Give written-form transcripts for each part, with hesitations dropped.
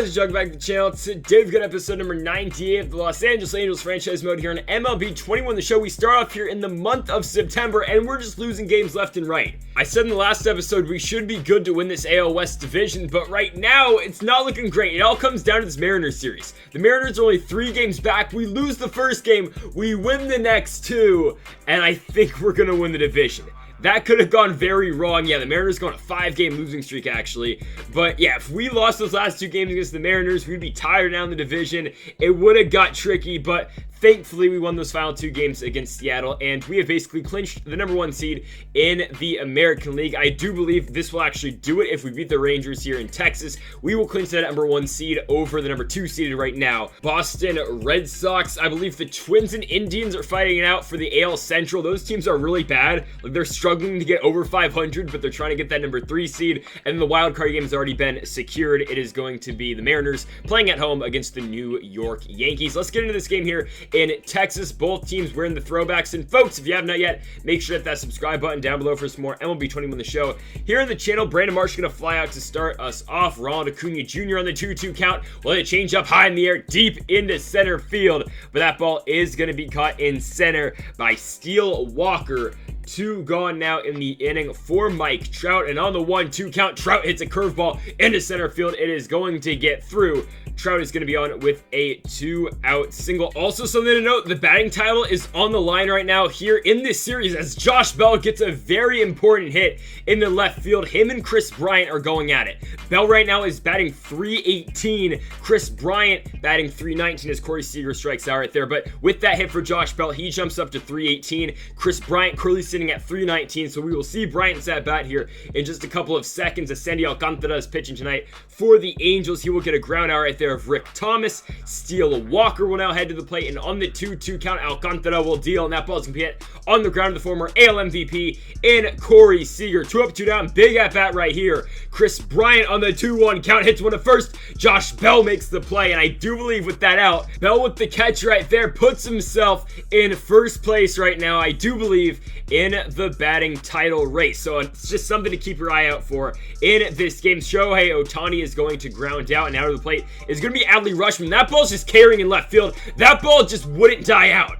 guys, welcome back to the channel. Today we've got episode number 98 of the Los Angeles Angels franchise mode here on MLB 21. The show, we start off here in the month of September and we're just losing games left and right. I said in the last episode we should be good to win this AL West division, but right now it's not looking great. It all comes down to this Mariners series. The Mariners are only 3 games back. We lose the first game, we win the next 2, and I think we're gonna win the division. That could have gone very wrong. Yeah, the Mariners go on a 5-game losing streak, actually. But yeah, if we lost those last 2 games against the Mariners, we'd be tired down the division. It would have got tricky, but thankfully we won those final 2 games against Seattle, and we have basically clinched the number 1 seed in the American League. I do believe this will actually do it. If we beat the Rangers here in Texas, we will clinch that number 1 seed over the number 2 seeded right now Boston Red Sox. I believe the Twins and Indians are fighting it out for the AL Central. Those teams are really bad. Like, they're struggling to get over 500, but they're trying to get that number 3 seed, and the wild card game has already been secured. It is going to be the Mariners playing at home against the New York Yankees. Let's get into this game here in Texas. Both teams wearing the throwbacks, and folks, if you have not yet, make sure to hit that subscribe button down below for some more MLB 21 the show here on the channel. Brandon Marsh is going to fly out to start us off. Ronald Acuna Jr. on the 2-2 count. Will it change up high in the air deep into center field, but that ball is going to be caught in center by Steele Walker. 2 gone now in the inning for Mike Trout, and on the 1-2 count, Trout hits a curveball into center field. It is going to get through. Trout is going to be on with a 2-out single. Also, something to note, the batting title is on the line right now here in this series as Josh Bell gets a very important hit in the left field. Him and Chris Bryant are going at it. Bell right now is batting .318. Chris Bryant batting .319 as Corey Seager strikes out right there. But with that hit for Josh Bell, he jumps up to .318. Chris Bryant currently sitting at .319. So we will see Bryant's at bat here in just a couple of seconds as Sandy Alcantara is pitching tonight for the Angels. He will get a ground out right there of Rick Thomas. Steele Walker will now head to the plate, and on the 2-2 count, Alcantara will deal, and that ball's gonna be hit on the ground of the former AL MVP in Corey Seager. 2 up, 2 down, big at bat right here. Chris Bryant on the 2-1 count hits one at first. Josh Bell makes the play, and I do believe with that out, Bell with the catch right there puts himself in first place right now, I do believe, in the batting title race. So it's just something to keep your eye out for in this game. Shohei Ohtani is going to ground out, and out of the plate is going to be Adley Rutschman. That ball's just carrying in left field. That ball just wouldn't die out.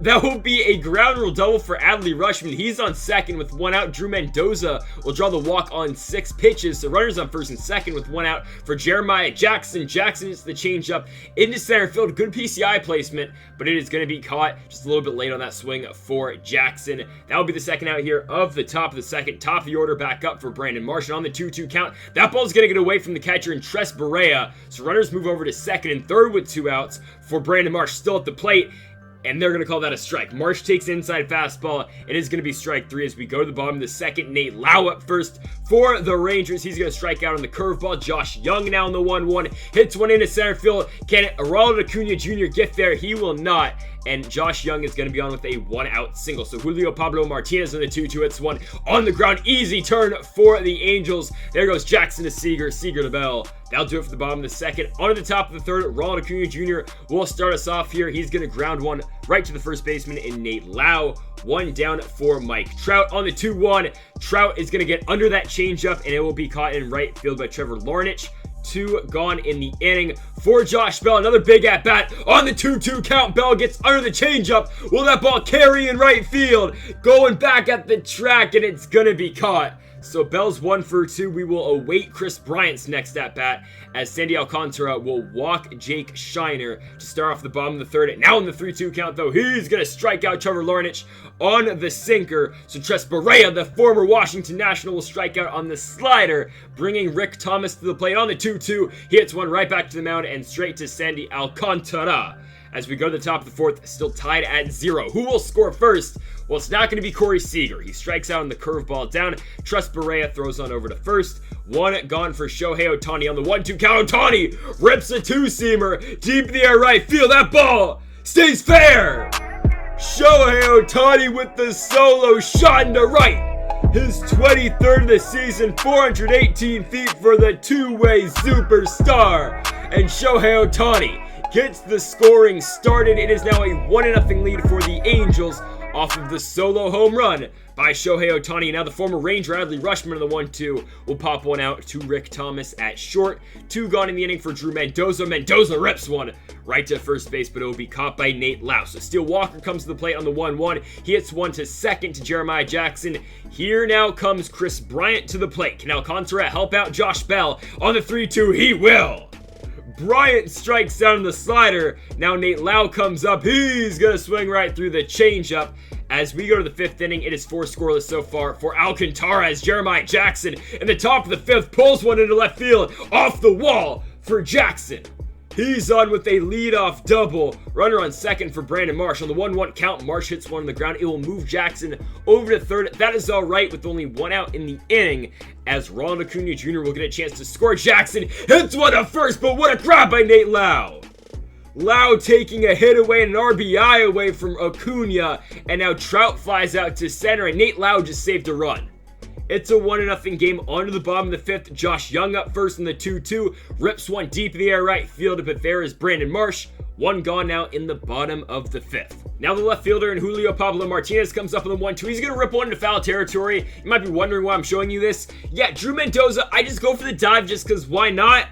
That will be a ground rule double for Adley Rutschman. He's on second with 1 out. Drew Mendoza will draw the walk on 6 pitches. So runners on first and second with 1 out for Jeremiah Jackson. Jackson hits the changeup into center field. Good PCI placement, but it is going to be caught just a little bit late on that swing for Jackson. That will be the second out here of the top of the second. Top of the order back up for Brandon Marsh. And on the 2-2 count, that ball is going to get away from the catcher and Tres Barrera. So runners move over to second and third with 2 outs for Brandon Marsh still at the plate. And they're going to call that a strike. Marsh takes inside fastball. It is going to be strike 3 as we go to the bottom of the second. Nate Lau up first for the Rangers. He's going to strike out on the curveball. Josh Young now on the 1-1. Hits one into center field. Can Ronald Acuna Jr. get there? He will not. And Josh Young is going to be on with a 1-out single. So Julio Pablo Martinez on the 2-2 hits one on the ground. Easy turn for the Angels. There goes Jackson to Seager. Seager to Bell. That'll do it for the bottom of the second. On to the top of the third, Ronald Acuna Jr. will start us off here. He's going to ground one right to the first baseman in Nate Lau. 1 down for Mike Trout. On the 2-1, Trout is going to get under that changeup, and it will be caught in right field by Trevor Larnach. 2 gone in the inning for Josh Bell. Another big at bat on the 2-2 count. Bell gets under the changeup. Will that ball carry in right field? Going back at the track, and it's going to be caught. So Bell's 1 for 2. We will await Chris Bryant's next at bat as Sandy Alcantara will walk Jake Shiner to start off the bottom of the third. Now in the 3-2 count, though, he's going to strike out Trevor Larnach on the sinker. So Tres Barrera, the former Washington National, will strike out on the slider, bringing Rick Thomas to the plate. On the 2-2, he hits one right back to the mound and straight to Sandy Alcantara. As we go to the top of the fourth, still tied at 0. Who will score first? Well, it's not going to be Corey Seager. He strikes out on the curveball down. Tres Barrera throws on over to first. 1 gone for Shohei Ohtani on the 1-2 count. Ohtani rips a 2-seamer deep in the air right field. That ball stays fair. Shohei Ohtani with the solo shot into right. His 23rd of the season, 418 feet for the two-way superstar. And Shohei Ohtani gets the scoring started. It is now a 1-0 lead for the Angels off of the solo home run by Shohei Ohtani. Now the former Ranger Adley Rutschman in the 1-2 will pop one out to Rick Thomas at short. 2 gone in the inning for Drew Mendoza. Mendoza rips one right to first base, but it will be caught by Nate Lau. So Steele Walker comes to the plate on the 1-1. He hits one to second to Jeremiah Jackson. Here now comes Chris Bryant to the plate. Can Alcantara help out Josh Bell on the 3-2? He will. Bryant strikes down the slider. Now Nate Lau comes up. He's going to swing right through the changeup. As we go to the 5th inning, it is 4 scoreless so far for Alcantara as Jeremiah Jackson in the top of the 5th pulls one into left field off the wall for Jackson. He's on with a leadoff double. Runner on second for Brandon Marsh. On the 1-1 count, Marsh hits one on the ground. It will move Jackson over to third. That is all right with only 1 out in the inning, as Ronald Acuna Jr. will get a chance to score. Jackson hits one to first, but what a grab by Nate Lau. Lau taking a hit away and an RBI away from Acuna, and now Trout flies out to center, and Nate Lau just saved a run. It's a 1-0 game onto the bottom of the 5th. Josh Young up first in the 2-2. Rips one deep in the air right field, but there is Brandon Marsh. 1 gone now in the bottom of the 5th. Now the left fielder and Julio Pablo Martinez comes up on the 1-2. He's going to rip one into foul territory. You might be wondering why I'm showing you this. Yeah, Drew Mendoza, I just go for the dive just because why not?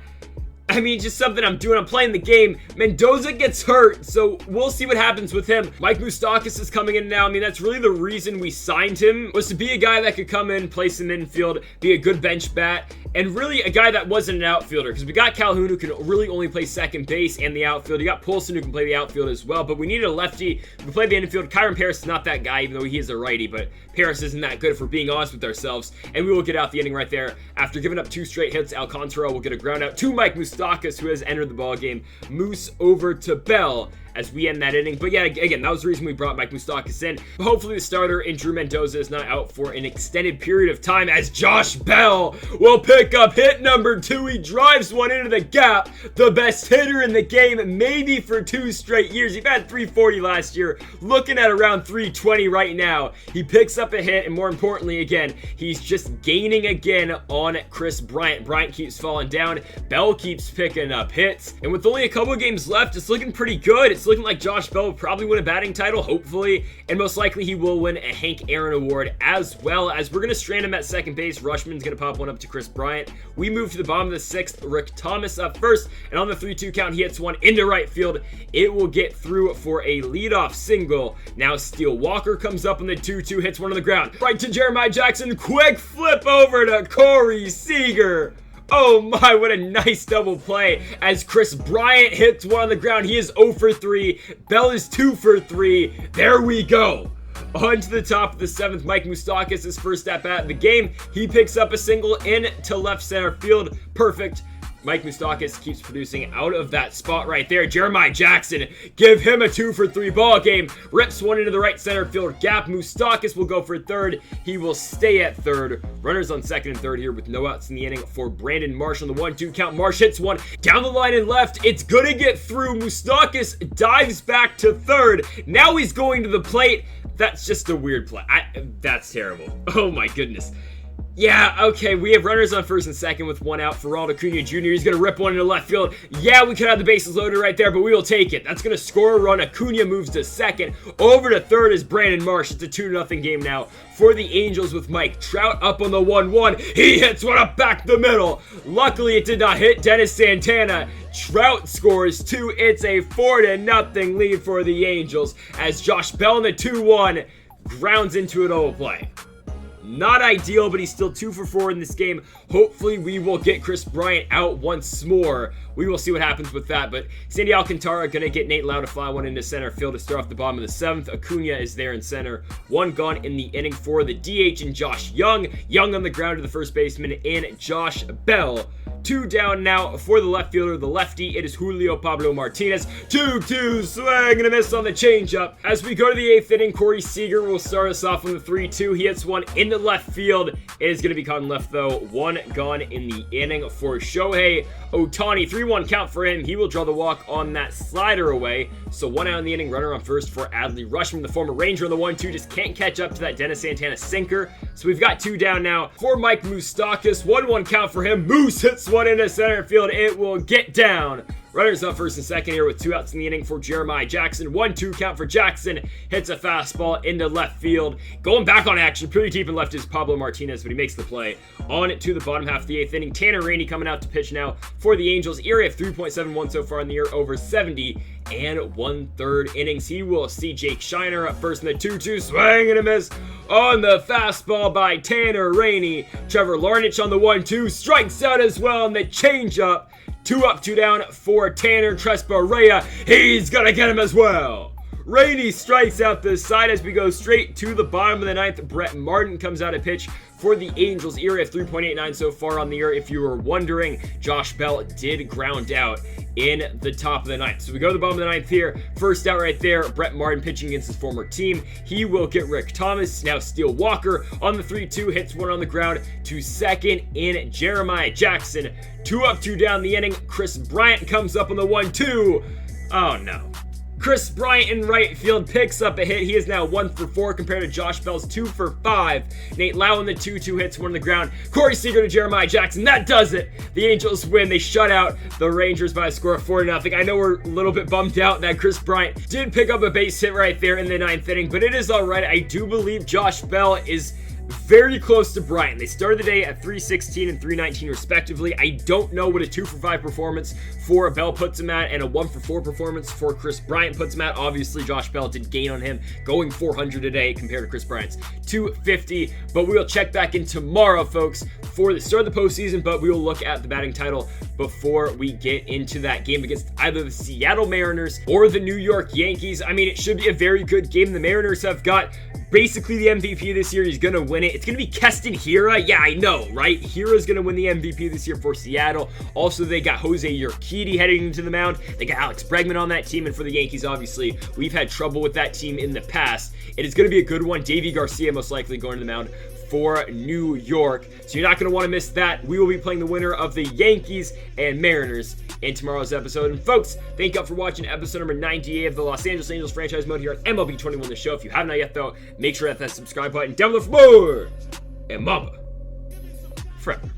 I mean, just something I'm doing. I'm playing the game. Mendoza gets hurt, so we'll see what happens with him. Mike Moustakas is coming in now. I mean, that's really the reason we signed him, was to be a guy that could come in, play some infield, be a good bench bat, and really a guy that wasn't an outfielder, because we got Calhoun who can really only play second base and the outfield. You got Poulsen who can play the outfield as well, but we needed a lefty who can play the infield. Kyron Paris is not that guy, even though he is a righty, but Paris isn't that good, if we're being honest with ourselves, and we will get out the inning right there. After giving up 2 straight hits, Alcantara will get a ground out to Mike Moustakas, who has entered the ball game. Moose over to Bell as we end that inning. But yeah, again, that was the reason we brought Mike Moustakas in. But hopefully the starter in Drew Mendoza is not out for an extended period of time, as Josh Bell will pick up hit number 2. He drives one into the gap. The best hitter in the game, maybe for 2 straight years. He had 340 last year, looking at around 320 right now. He picks up a hit, and more importantly, again, he's just gaining again on Chris Bryant. Bryant keeps falling down. Bell keeps picking up hits. And with only a couple of games left, it's looking pretty good. It's looking like Josh Bell will probably win a batting title, hopefully, and most likely he will win a Hank Aaron Award, as well as we're going to strand him at second base. Rutschman's going to pop one up to Chris Bryant. We move to the bottom of the 6th. Rick Thomas up first, and on the 3-2 count, he hits one into right field. It will get through for a leadoff single. Now Steele Walker comes up on the 2-2, hits one on the ground. Right to Jeremiah Jackson. Quick flip over to Corey Seager. Oh my, what a nice double play as Chris Bryant hits one on the ground. He is 0 for 3. Bell is 2 for 3. There we go. On to the top of the 7th, Mike Moustakas, his first at-bat of the game. He picks up a single in to left center field. Perfect. Mike Moustakas keeps producing out of that spot right there. Jeremiah Jackson, give him a 2 for 3 ball game. Rips one into the right center field gap. Moustakas will go for third. He will stay at third. Runners on second and third here with no outs in the inning for Brandon Marsh on the 1-2 count. Marsh hits one down the line and left. It's gonna get through. Moustakas dives back to third. Now he's going to the plate. That's just a weird play. That's terrible. Oh my goodness. Yeah, okay, we have runners on first and second with 1 out for Ronald Acuna Jr. He's going to rip one into left field. Yeah, we could have the bases loaded right there, but we will take it. That's going to score a run. Acuna moves to second. Over to third is Brandon Marsh. It's a 2-0 game now for the Angels with Mike Trout up on the 1-1. He hits one up back the middle. Luckily, it did not hit Dennis Santana. Trout scores 2. It's a 4-0 lead for the Angels as Josh Bell in the 2-1 grounds into a double play. Not ideal, but he's still 2 for 4 in this game. Hopefully, we will get Chris Bryant out once more. We will see what happens with that, but Sandy Alcantara going to get Nate Lau to fly one into center field to start off the bottom of the 7th. Acuna is there in center. 1 gone in the inning for the DH and Josh Young. Young on the ground to the first baseman and Josh Bell. 2 down now for the left fielder, the lefty. It is Julio Pablo Martinez. 2-2, swing and a miss on the changeup. As we go to the 8th inning, Corey Seager will start us off on the 3-2. He hits one into left field. It is going to be caught in left, though. 1 gone in the inning for Shohei Ohtani. 3-1 count for him. He will draw the walk on that slider away. So 1 out in the inning, runner on first for Adley Rutschman, the former Ranger on the 1-2. Just can't catch up to that Dennis Santana sinker. So we've got 2 down now for Mike Moustakas. 1-1 count for him. Moose hits one into center field. It will get down. Runners up first and second here with 2 outs in the inning for Jeremiah Jackson. 1-2 count for Jackson. Hits a fastball into left field. Going back on action, pretty deep in left is Pablo Martinez, but he makes the play. On to the bottom half of the 8th inning. Tanner Rainey coming out to pitch now for the Angels. ERA of 3.71 so far in the year, over 70 and 1/3 innings. He will see Jake Shiner up first in the 2-2. Swing and a miss on the fastball by Tanner Rainey. Trevor Larnach on the 1-2. Strikes out as well on the changeup. 2 up, 2 down for Tanner Tresparia. He's gonna get him as well. Rainey strikes out this side as we go straight to the bottom of the 9th. Brett Martin comes out to pitch for the Angels. ERA of 3.89 so far on the year. If you were wondering, Josh Bell did ground out in the top of the 9th. So we go to the bottom of the 9th here. First out right there, Brett Martin pitching against his former team. He will get Rick Thomas. Now Steele Walker on the 3-2, hits one on the ground to second in Jeremiah Jackson. 2 up, 2 down the inning. Chris Bryant comes up on the 1-2. Oh no. Chris Bryant in right field picks up a hit. He is now 1 for 4 compared to Josh Bell's 2 for 5. Nate Lau in the 2-2 hits one on the ground. Corey Seager to Jeremiah Jackson. That does it. The Angels win. They shut out the Rangers by a score of 4-0. I know we're a little bit bummed out that Chris Bryant did pick up a base hit right there in the 9th inning, but it is all right. I do believe Josh Bell is very close to Bryant. They started the day at 316 and 319 respectively. I don't know what a 2 for 5 performance for Bell puts him at and a 1 for 4 performance for Chris Bryant puts him at. Obviously, Josh Bell did gain on him, going 400 today compared to Chris Bryant's 250. But we will check back in tomorrow, folks, for the start of the postseason. But we will look at the batting title before we get into that game against either the Seattle Mariners or the New York Yankees. I mean, it should be a very good game. The Mariners have got basically the MVP this year. He's gonna win it. It's gonna be Keston Hiura. Yeah, I know, right? Hiura's gonna win the MVP this year for Seattle. Also, they got Jose Urquidy heading into the mound. They got Alex Bregman on that team, and for the Yankees, obviously, we've had trouble with that team in the past. It is gonna be a good one. Davey Garcia most likely going to the mound for New York. So you're not going to want to miss that. We will be playing the winner of the Yankees and Mariners in tomorrow's episode. And folks, thank you all for watching episode number 98 of the Los Angeles Angels franchise mode here on MLB 21 The Show. If you have not yet, though, make sure to hit that subscribe button down below for more. And Mamba forever.